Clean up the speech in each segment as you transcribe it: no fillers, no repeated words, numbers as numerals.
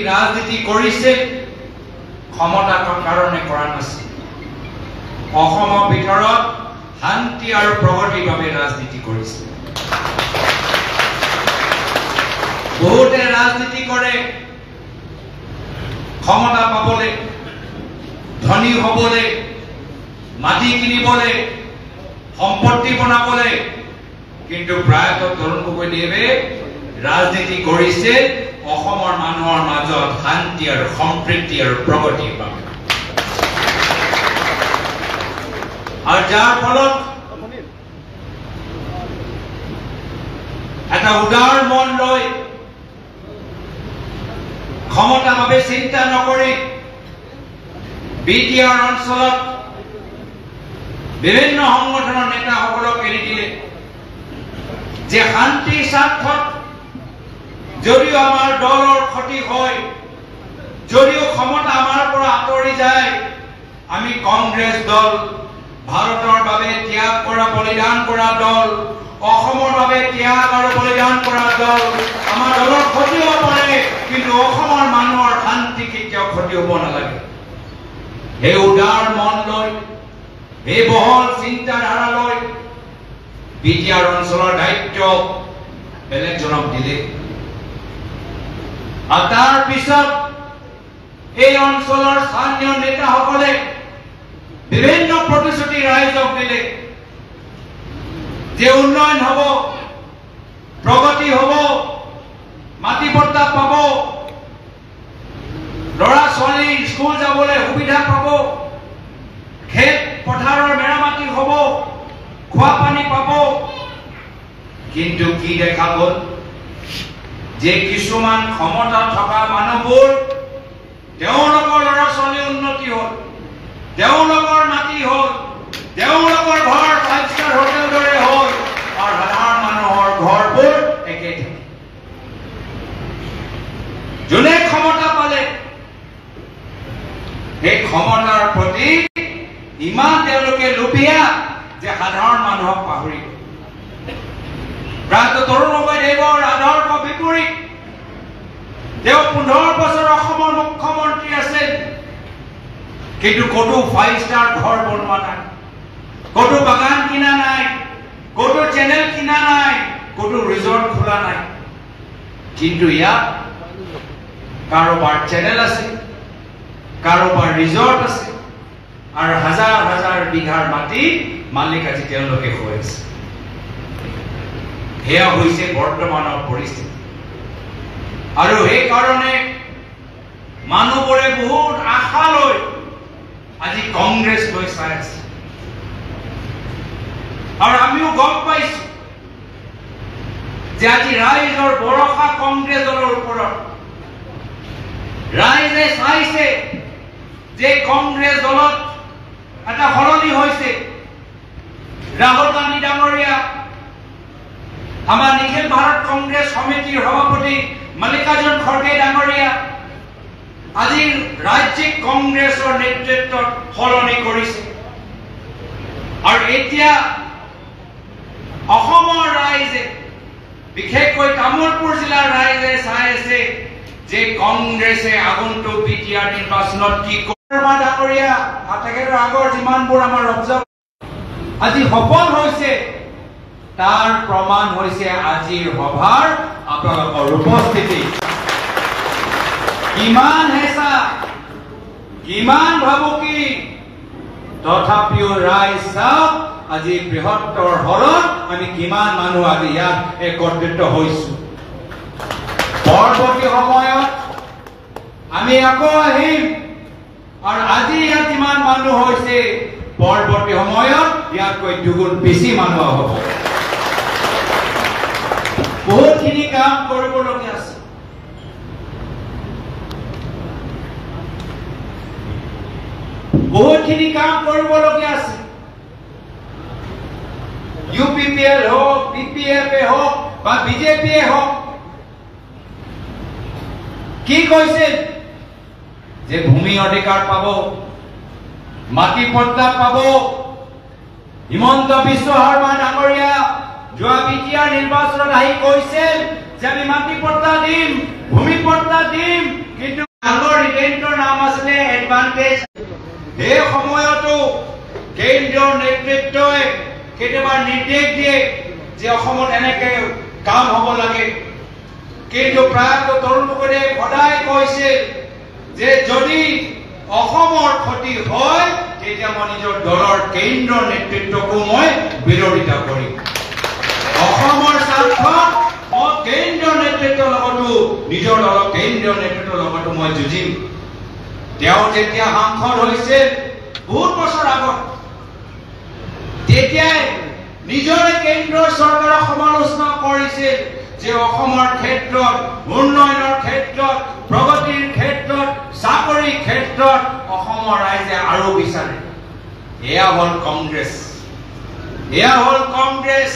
ৰাজনীতি কৰিছে ক্ষমতাৰ কাৰণে কৰা নাছিল অসমৰ ভিতৰত শান্তি আৰু প্ৰগতিৰ বাবে ৰাজনীতি কৰিছে বহুতে ৰাজনীতি কৰে ক্ষমতা পাবলৈ ধনী হ'বলৈ মাটি কিনিবলৈ সম্পত্তি বনাবলৈ কিন্তু প্ৰায়তঃ তৰুণ গগৈদেৱে ৰাজনীতি কৰিছে অসমৰ মানুহৰ মাজত শান্তি আৰু সম্প্ৰীতি আৰু প্ৰগতিৰ বাবে আৰু যাৰ ফলত এটা উদাৰ মন লৈ ক্ষমতাৰ বাবে চিন্তা নকৰি বিটিআৰ অঞ্চলত বিভিন্ন সংগঠনৰ নেতাসকলক এৰি দিলে যে শান্তিৰ স্বাৰ্থত যদিও আমাৰ দলৰ ক্ষতি হয় যদিও ক্ষমতা আমাৰ পৰা আঁতৰি যায় আমি কংগ্ৰেছ দল ভাৰতৰ বাবে ত্যাগ কৰা বলিদান কৰা দল অসমৰ বাবে ত্যাগ আৰু বলিদান কৰা দল আমাৰ দলৰ ক্ষতি হ'ব পাৰে কিন্তু অসমৰ মানুহৰ শান্তি কেতিয়াও ক্ষতি হ'ব নালাগে এই উদাৰ মন লৈ এই বহল চিন্তাধাৰা লৈ বিটিআৰ অঞ্চলৰ দায়িত্ব বেলেগজনক দিলে আৰু তাৰ পিছত এই অঞ্চলৰ স্থানীয় নেতাসকলে বিভিন্ন প্ৰতিশ্ৰুতি ৰাইজক দিলে যে উন্নয়ন হ'ব প্ৰগতি হ'ব মাটি পট্টা পাব ল'ৰা ছোৱালী স্কুল যাবলৈ সুবিধা পাব খেত পথাৰৰ মেৰামতি হ'ব খোৱা পানী পাব কিন্তু কি দেখা গ'ল যে কিছুমান ক্ষমতা থকা মানুহবোৰ তেওঁলোকৰ ল'ৰা ছোৱালী উন্নতি হ'ল তেওঁলোকৰ মাটি হ'ল তেওঁলোকৰ ঘৰ 5 ষ্টাৰ হোটেল দৰে হ'ল আৰু সাধাৰণ মানুহৰ ঘৰবোৰ একেই থাকে যোনে ক্ষমতা পালে সেই ক্ষমতাৰ প্ৰতি ইমান তেওঁলোকে লোভীয়া যে সাধাৰণ মানুহক পাহৰি গ'ল প্ৰায়তঃ তৰুণ গগৈদেৱৰ আদৰ্শ বিপৰীত তেওঁ 15 বছৰ অসমৰ মুখ্যমন্ত্ৰী আছিল কিন্তু ক'তো 5 ষ্টাৰ ঘৰ বনোৱা নাই ক'তো বাগান কিনা নাই ক'তো চেনেল কিনা নাই ক'তো ৰিজৰ্ট খোলা নাই কিন্তু ইয়াত কাৰোবাৰ চেনেল আছে কাৰোবাৰ ৰিজৰ্ট আছে আৰু হাজাৰ হাজাৰ বিঘাৰ মাটি মালিক আজি তেওঁলোকে হৈ আছে হেয়া হৈছে বৰ্তমানৰ পৰিস্থিতি আৰু এই কাৰণে মানুহবোৰে বহুত আশা লৈ আজি কংগ্ৰেছ লৈ চাই আছে আৰু আমিও গম পাইছো যে আজি ৰাইজৰ ভৰসা কংগ্ৰেছ দলৰ ওপৰত ৰাইজে চাইছে যে কংগ্ৰেছ দলত এটা সলনি হৈছে ৰাহুল গান্ধী ডাঙৰীয়া আমাৰ নিখিল ভাৰত কংগ্ৰেছ সমিতিৰ সভাপতি মল্লিকাৰ্জুন খৰ্গে ডাঙৰীয়া আজি ৰাজ্যিক কংগ্ৰেছৰ নেতৃত্বত সলনি কৰিছে আৰু এতিয়া অসমৰ ৰাইজে বিশেষকৈ তামুলপুৰ জিলাৰ ৰাইজে চাই আছে যে কংগ্ৰেছে আগন্তুক বিটিআৰ নিৰ্বাচনত কি কৰিব ডাঙৰীয়া তেখেতৰ আগৰ যিমানবোৰ আমাৰ অবজাৰ্ভ আজি সফল হৈছে তাৰ প্ৰমাণ হৈছে আজিৰ সভাৰ আপোনালোকৰ উপস্থিতি কিমান হেঁচা কিমান ভাবুকি তথাপিও ৰাইজ চাওক আজি বৃহত্তৰ হলত আমি কিমান মানুহ আজি ইয়াত একত্ৰিত হৈছো পৰৱৰ্তী সময়ত আমি আকৌ আহিম আৰু আজি ইয়াত যিমান মানুহ হৈছে পৰৱৰ্তী সময়ত ইয়াতকৈ দুগুণ বেছি মানুহ হ'ব বহুতখিনি কাম কৰিবলগীয়া আছে বহুতখিনি কাম কৰিবলগীয়া আছে ইউপিপিএল হোক বিপিএফ হোক বা বিজেপি হোক কি কৈছিল যে ভূমি অধিকাৰ পাব মাটি পট্টা পাব হিমন্ত বিশ্ব শৰ্মা ডাঙৰীয়া যোৱা বিটিআৰ নিৰ্বাচনত আহি কৈছিল যে আমি মাটি পট্টা দিম ভূমি পট্টা দিম কিন্তু আগৰ ইভেন্টৰ নাম আছিলে এডভান্টেজ। এই সময়তো কেন্দ্ৰীয় নেতৃত্বই কেতিয়াবা নিৰ্দেশ দিয়ে যে অসমত এনেকে কাম হ'ব লাগে, কিন্তু প্ৰায়ত তৰুণ গগৈয়ে সদায় কৈছে যে যদি অসমৰ ক্ষতি হয় তেতিয়া মই নিজৰ দলৰ কেন্দ্ৰীয় নেতৃত্বকো মই বিৰোধিতা কৰিম। অসমৰ স্বাৰ্থত মই কেন্দ্ৰীয় নেতৃত্বৰ লগতো নিজৰ দলৰ কেন্দ্ৰীয় নেতৃত্বৰ লগতো মই যুঁজিম। তেওঁ যেতিয়া সাংসদ হৈছে বহুত বছৰ আগত, তেতিয়াই নিজৰে কেন্দ্ৰীয় চৰকাৰক সমালোচনা কৰিছিল যে অসমৰ ক্ষেত্ৰত, উন্নয়নৰ ক্ষেত্ৰত, প্ৰগতিৰ ক্ষেত্ৰত, চাকৰিৰ ক্ষেত্ৰত অসমৰ ৰাইজে আৰু বিচাৰে। এয়া হ'ল কংগ্ৰেছ, এয়া হ'ল কংগ্ৰেছ।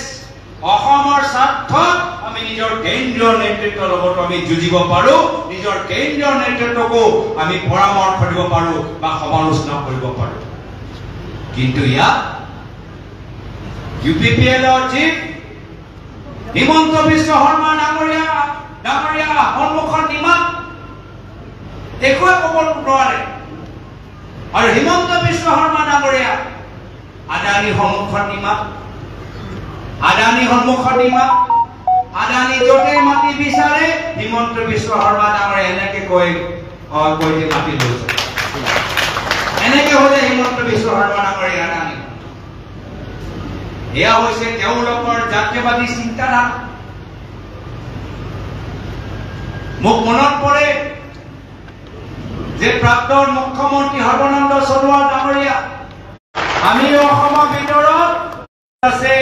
অসমৰ স্বাৰ্থত আমি নিজৰ কেন্দ্ৰীয় নেতৃত্বৰ লগত আমি যুঁজিব পাৰো, নিজৰ কেন্দ্ৰীয় নেতৃত্বকো আমি পৰামৰ্শ দিব পাৰো বা সমালোচনা কৰিব পাৰো। কিন্তু ইয়াত UPPLৰ চিফ হিমন্ত বিশ্ব শৰ্মা ডাঙৰীয়া সন্মুখত নিমাত একোৱে ক'ব নোৱাৰে, আৰু হিমন্ত বিশ্ব শৰ্মা ডাঙৰীয়া আদানী সন্মুখত নিমাত, আদানী সন্মুখত নিমাত, আদানী য'তে মাটি বিচাৰে হিমন্ত বিশ্ব শৰ্মা ডাঙৰীয়া এনেকে কৈ মাটি লৈছে। এনেকে হ'লে হিমন্ত বিশ্ব শৰ্মা ডাঙৰীয়া আদানী। এয়া হৈছে তেওঁলোকৰ জাতীয়বাদী চিন্তাধাৰা। মোক মনত পৰে যে প্ৰাক্তন মুখ্যমন্ত্ৰী সৰ্বানন্দ সোণোৱাল ডাঙৰীয়া, আমি অসমৰ ভিতৰত আছে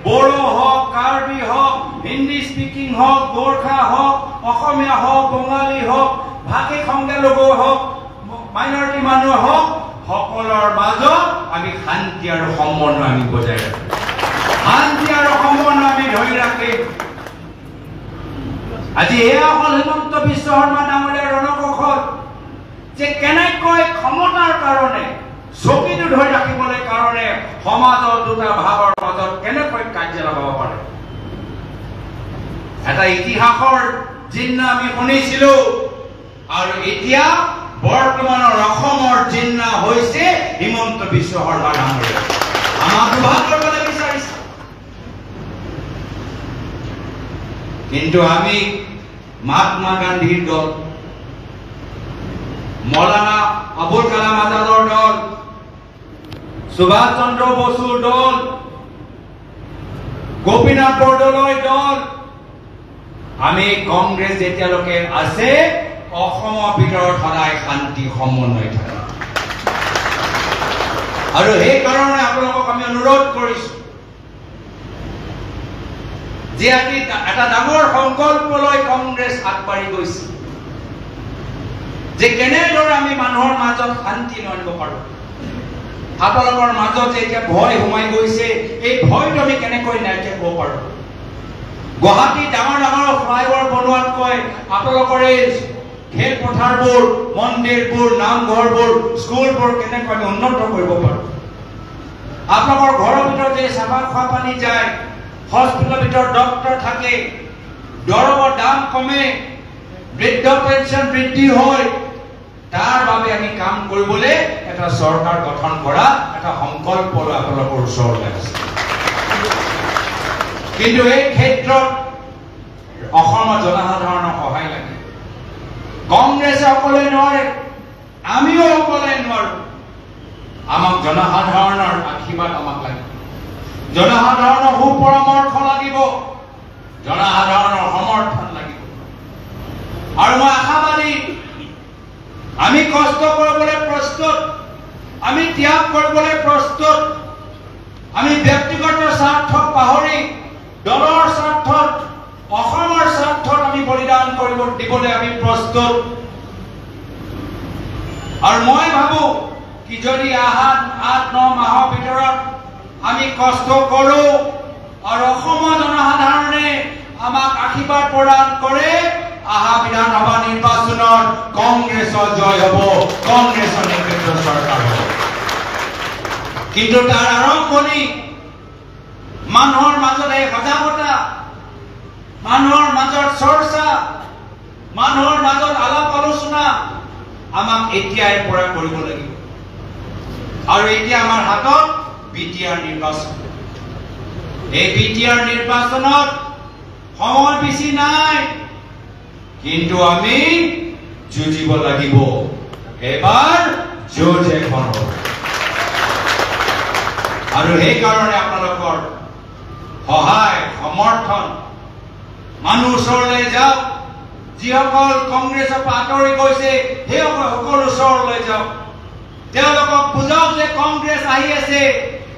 বড়ো হওক, কাৰ্বি হওক, হিন্দী স্পিকিং হওক, গোৰ্খা হওক, অসমীয়া হওক, বঙালী হওক, ভাষিক সংখ্যালঘু হওক, মাইনৰিটি মানুহ হওক, সকলৰ মাজত আমি শান্তি আৰু সমন্বয় আমি বজাই ৰাখিম, শান্তি আৰু সমন্বয় আমি ধৰি ৰাখিম। আজি এয়া হ'ল হিমন্ত বিশ্ব শৰ্মা ডাঙৰীয়াৰ ৰণকৌশল যে কেনেকৈ ক্ষমতাৰ কাৰণে, চকীটো ধৰি ৰাখিবলৈ কাৰণে সমাজৰ দুটা ভাগৰ মাজত কেনেকৈ কাজিয়া লগাব পাৰে। এটা ইতিহাসৰ চিহ্ন আমি শুনিছিলো, আৰু এতিয়া বৰ্তমানৰ অসমৰ চিহ্ন হৈছে হিমন্ত বিশ্ব শৰ্মা ডাঙৰীয়া। আমাক দুভাগ কৰিবলৈ বিচাৰিছে, কিন্তু আমি মহাত্মা গান্ধীৰ দল, মৌলানা আবুল কালাম আজাদৰ দল, সুভাষ চন্দ্ৰ বসুৰ দল, গোপীনাথ বৰদলৈৰ দল, আমি কংগ্ৰেছ যেতিয়ালৈকে আছে অসমৰ ভিতৰত সদায় শান্তি সমন্বয় থাকে। আৰু সেইকাৰণে আপোনালোকক আমি অনুৰোধ কৰিছো যে আজি এটা ডাঙৰ সংকল্প লৈ কংগ্ৰেছ আগবাঢ়ি গৈছে যে কেনেদৰে আমি মানুহৰ মাজত শান্তি আনিব পাৰো। আপোনালোকৰ মাজত এতিয়া ভয় সোমাই গৈছে, এই ভয়টো আমি কেনেকৈ নাইকিয়া কৰিব পাৰো। গুৱাহাটী ডাঙৰ ডাঙৰ ফ্লাইঅভাৰ বনোৱাতকৈ আপোনালোকৰ এই খেলপথাৰবোৰ, মন্দিৰবোৰ, নামঘৰবোৰ, স্কুলবোৰ কেনেকৈ আমি উন্নত কৰিব পাৰো। আপোনালোকৰ ঘৰৰ ভিতৰত যে চাফা খোৱা পানী যায়, হস্পিটেলৰ ভিতৰত ডক্টৰ থাকে, দৰৱৰ দাম কমে, বৃদ্ধ পেঞ্চন বৃদ্ধি হয়, তাৰ বাবে আমি কাম কৰিবলৈ এটা চৰকাৰ গঠন কৰা এটা সংকল্প লৈ আপোনালোকৰ ওচৰলৈ আছে। কিন্তু এই ক্ষেত্ৰত অসমৰ জনসাধাৰণৰ সহায় লাগে। কংগ্ৰেছে অকলে নোৱাৰে, আমিও অকলে নোৱাৰো। আমাক জনসাধাৰণৰ আশীৰ্বাদ আমাক লাগিব, জনসাধাৰণৰ সুপৰামৰ্শ লাগিব, জনসাধাৰণৰ সমৰ্থন লাগিব। আৰু মই আশাবাদী, আমি কষ্ট কৰিবলৈ প্ৰস্তুত, আমি ত্যাগ কৰিবলৈ প্ৰস্তুত, আমি ব্যক্তিগত স্বাৰ্থক পাহৰি দলৰ স্বাৰ্থত, অসমৰ স্বাৰ্থত আমি বলিদান দিবলৈ আমি প্ৰস্তুত। আৰু মই ভাবো কি যদি 8-9 মাহৰ ভিতৰত আমি কষ্ট কৰো আৰু অসমৰ জনসাধাৰণে আমাক আশীৰ্বাদ প্ৰদান কৰে, আহা বিধানসভা নিৰ্বাচনত কংগ্ৰেছৰ জয় হ'ব, কংগ্ৰেছৰ নেতৃত্বৰ চৰকাৰ হ'ব। কিন্তু তাৰ আৰম্ভণি মানুহৰ মাজত এই সজাগতা, মানুহৰ মাজত চৰ্চা, মানুহৰ মাজত আলাপ আলোচনা, আমাক এতিয়াই পৰা কৰিব লাগিব আৰু এতিয়া আমাৰ হাতত বিটিআৰ নিৰ্বাচন এই বিটিআৰ নিৰ্বাচনত সময় বেছি নাই কিন্তু আমি যুঁজিব লাগিব এবাৰ জোজ এখন আৰু সেই কাৰণে আপোনালোকৰ সহায় সমৰ্থন মানুহ ওচৰলৈ যাওক যিসকল কংগ্ৰেছৰ পৰা আঁতৰি গৈছে সেইসকল সকলো ওচৰলৈ যাওক তেওঁলোকক বুজাওক যে কংগ্ৰেছ আহি আছে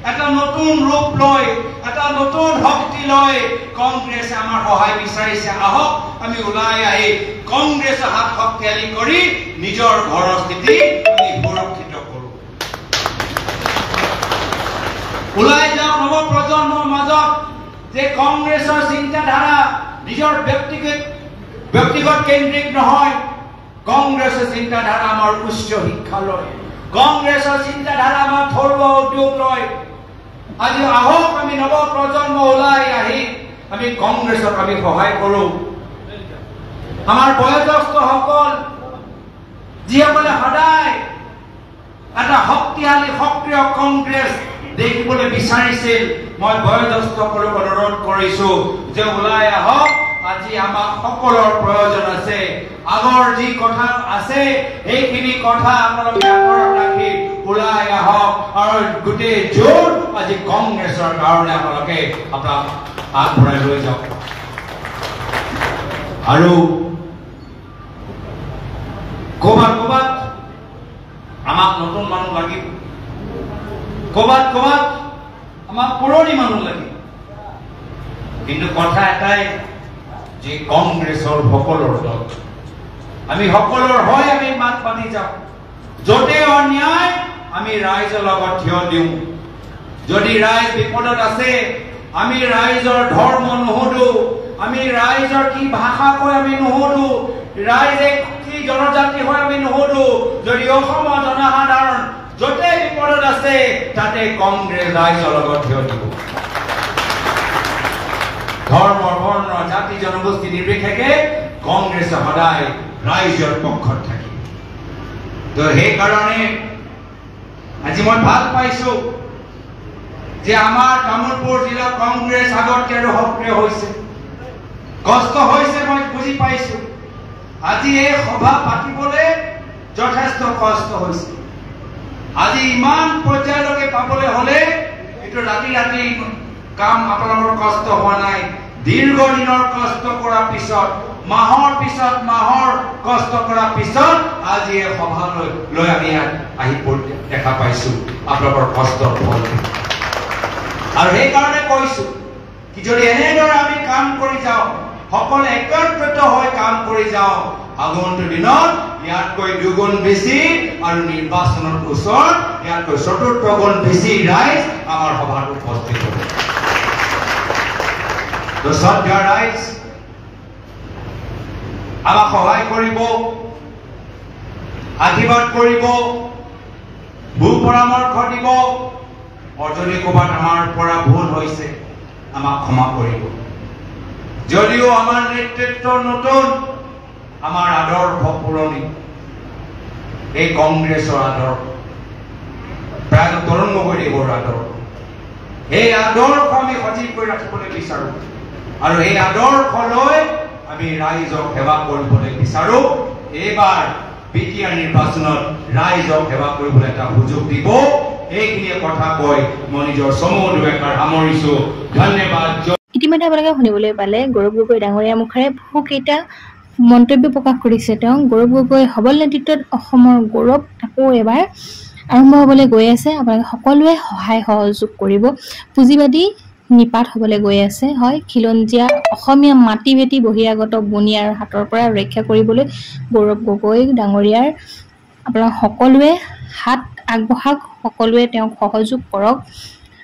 এটা নতুন ৰূপ লৈ এটা নতুন শক্তি লৈ কংগ্ৰেছে আমাৰ সহায় বিচাৰিছে আহক আমি ওলাই আহি কংগ্ৰেছৰ হাত শক্তিশালী কৰি নিজৰ ঘৰৰ স্থিতি আমি সুৰক্ষিত কৰোঁ ওলাই যাওক নৱ প্ৰজন্মৰ মাজত যে কংগ্ৰেছৰ চিন্তাধাৰা নিজৰ ব্যক্তিগত কেন্দ্ৰিক নহয় কংগ্ৰেছৰ চিন্তাধাৰা আমাৰ উচ্চ শিক্ষা লয় কংগ্ৰেছৰ চিন্তাধাৰা আমাৰ থলুৱা উদ্যোগ লয় আজি আহক আমি নৱ প্ৰজন্ম ওলাই আহি আমি কংগ্ৰেছক আমি সহায় কৰোঁ আমাৰ বয়োজ্যেষ্ঠসকল যিসকলে সদায় এটা শক্তিশালী সক্ৰিয় কংগ্ৰেছ দেখিবলৈ বিচাৰিছিল মই বয়োজ্যেষ্ঠসকলক অনুৰোধ কৰিছো যে ওলাই আহক আজি আমাক সকলোৰ প্ৰয়োজন আছে আগৰ যি কথা আছে এইখিনি কথা আপোনালোকে মনত ৰাখি ওলাই আহক আৰু গোটেই জোৰ আজি কংগ্ৰেছৰ কাৰণে আপোনালোকে আপোনাক আগবঢ়াই লৈ যাওক আৰু ক'ৰবাত আমাক নতুন মানুহ লাগিব ক'ৰবাত আমাক পুৰণি মানুহ লাগিব কিন্তু কথা এটাই যে কংগ্ৰেছৰ সকলৰ দল আমি সকলৰ হয় আমি মাত মাতি যাওঁ য'তে অন্যায় আমি ৰাইজৰ লগত থিয় দিওঁ যদি ৰাইজ বিপদত আছে আমি ৰাইজৰ ধৰ্ম নুসুধো আমি ৰাইজৰ কি ভাষা কয় আমি নুসুধো ৰাইজে কি জনজাতি হয় আমি নুসুধো যদি অসমৰ জনসাধাৰণ য'তে বিপদত আছে তাতে কংগ্ৰেছ ৰাইজৰ লগত থিয় দিব ধৰ্ম বৰ্ণ জাতি জনগোষ্ঠী নিৰ্বিশেষে কংগ্ৰেছে সদায় ৰাইজৰ পক্ষত থাকে তো সেইকাৰণে আজি মই ভাল পাইছো যে আমাৰ তামোলপুৰ জিলা কংগ্ৰেছ আগতকৈ আৰু সক্ৰিয় হৈছে কষ্ট হৈছে মই বুজি পাইছো আজি এই সভা পাতিবলৈ যথেষ্ট কষ্ট হৈছে আজি ইমান পৰ্যায়লৈকে পাবলৈ হলে এইটো ৰাতি কাম আপোনালোকৰ কষ্ট হোৱা নাই দীৰ্ঘ দিনৰ কষ্ট কৰাৰ পিছত মাহৰ কষ্ট কৰাৰ পিছত আজি এই সভালৈ লৈ আমি আহি দেখা পাইছো আপোনালোকৰ কষ্টৰ ফল আৰু সেইকাৰণে কৈছো কি যদি এনেদৰে আমি কাম কৰি যাওঁ সকলে একত্ৰিত হৈ কাম কৰি যাওঁ আগন্তুক দিনত ইয়াতকৈ দুগুণ বেছি আৰু নিৰ্বাচনৰ ওচৰত ইয়াতকৈ চতুৰ্থ গুণ বেছি ৰাইজ আমাৰ সভাত উপস্থিত হ'ব তো শ্ৰদ্ধেয় ৰাইজ আমাক সহায় কৰিব আশীৰ্বাদ কৰিব পৰামৰ্শ দিব আৰু যদি ক'ৰবাত আমাৰ পৰা ভুল হৈছে আমাক ক্ষমা কৰিব যদিও আমাৰ নেতৃত্ব নতুন আমাৰ আদৰ্শ পুৰণি এই কংগ্ৰেছৰ আদৰ্শ প্ৰায় তৰুণ গগৈদেৱৰ আদৰ্শ এই আদৰ্শ আমি সজীৱ কৰি ৰাখিবলৈ বিচাৰো আৰু এই আদৰ্শ লৈ আমি ৰাইজক সেৱা কৰিবলৈ বিচাৰো এইবাৰ বিটিআৰ নিৰ্বাচনত ৰাইজক সেৱা কৰিবলৈ এটা সুযোগ দিব এইখিনিয়ে কথা কৈ মই নিজৰ চমু দুবেকাৰ সামৰিছো ধন্যবাদ ইতিমধ্যে আপোনালোকে শুনিবলৈ পালে গৌৰৱ গগৈ ডাঙৰীয়াৰ মুখেৰে বহুকেইটা মন্তব্য প্ৰকাশ কৰিছে তেওঁ গৌৰৱ গগৈ সবল নেতৃত্বত অসমৰ গৌৰৱ আকৌ এবাৰ আৰম্ভ হ'বলৈ গৈ আছে আপোনালোকে সকলোৱে সহায় সহযোগ কৰিব পুঁজিবাদী নিপাত হ'বলৈ গৈ আছে হয় খিলঞ্জীয়া অসমীয়া মাটি ভেটি বহিৰাগত বনিয়াৰ হাতৰ পৰা ৰক্ষা কৰিবলৈ গৌৰৱ গগৈ ডাঙৰীয়াৰ আপোনালোক সকলোৱে হাত আগবঢ়াওক সকলোৱে তেওঁক সহযোগ কৰক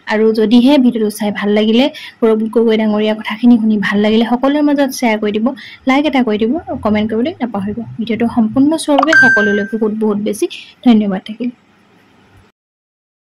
আৰু যদিহে ভিডিঅ'টো চাই ভাল লাগিলে গৌৰৱ গগৈ ডাঙৰীয়াৰ কথাখিনি শুনি ভাল লাগিলে সকলোৰে মাজত শ্বেয়াৰ কৰি দিব লাইক এটা কৰি দিব আৰু কমেণ্ট কৰিবলৈ নাপাহৰিব ভিডিঅ'টো সম্পূৰ্ণ চোৱাৰ বাবে সকলোলৈ বহুত বেছি ধন্যবাদ থাকিল